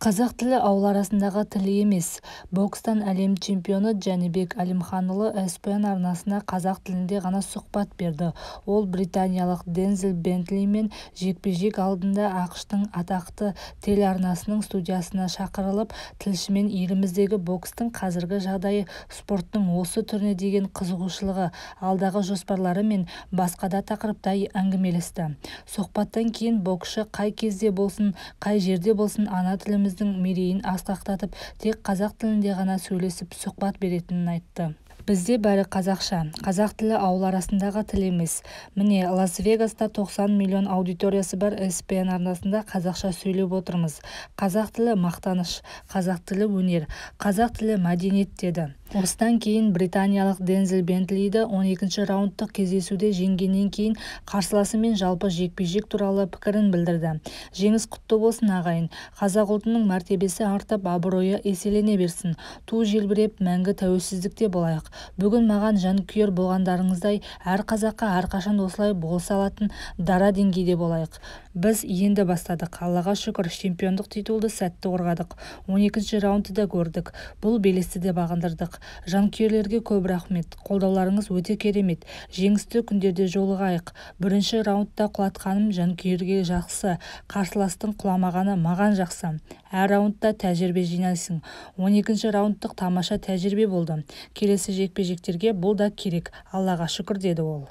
Қазақ тілі ауыл арасындағы тіл емес. Бокстан әлем чемпионы Жәнібек Әлімханұлы ESPN арнасына қазақ тілінде ғана сұхбат берді. Ол британиялық Дензел Бентлимен жекпе-жек алдында ақш-тың атақты телеарнасының студиясына шақырылып, тілшімен еліміздегі бокстың қазіргі жағдайы, спорттың осы түріне деген қызығушылығы, алдағы жоспарлары мен басқа да тақырыпта әңгімелесті. Сұхбаттан кейін боксшы қай кезде болсын, қай жерде болсын ана тіліміздің мерейін асқақтатып, тек қазақ тілінде ғана сөйлесіп сұхбат беретінін айтты. Бізде бәрі қазақша. Қазақ тілі ауыл арасындағы тіл емес. Міне, Лас-Вегаста 90 миллион аудиториясы бар ESPN арнасында қазақша сөйлеп отырмыз. Қазақ тілі мақтаныш, қазақ тілі өнер, қазақ тілі мәдениет деді. Осыдан кейін британиялық Дензел Бентлиді 12-ші раундтық кездесуде жеңгеннен кейін қарсыласымен жалпы жекпе-жек туралы пікірін білдірді. Жеңіс құтты болсын ағайын. Қазақ ұлтының мәртебесі артып, абыройы еселене берсін. Ту желбіреп, мәңгі тәуелсіздікте болайық. Бүгін маған жанкүйер болғандарыңыздай, әр қазаққа әрқашан осылай болса алатын дара деңгейде болайық. Біз енді бастадық. Аллаға шүкір, чемпиондық титулды сәтті қорғадық. 12-ші раундты да көрдік. Бұл белесті де бағындырдық. Жанкүйерлерге көп рахмет. Қолдауларыңыз өте керемет. Жеңісті күндерде жолығайық. Бірінші раундта құлатқаным жанкүйерге жақсы. Қарсыластың құламағаны маған жақсы. Әр раундта тәжірибе жинайсың. 12-ші раундтық тамаша тәжірибе болды. Келесі жекпе-жектерге бұл да керек. Аллаға шүкір деді ол.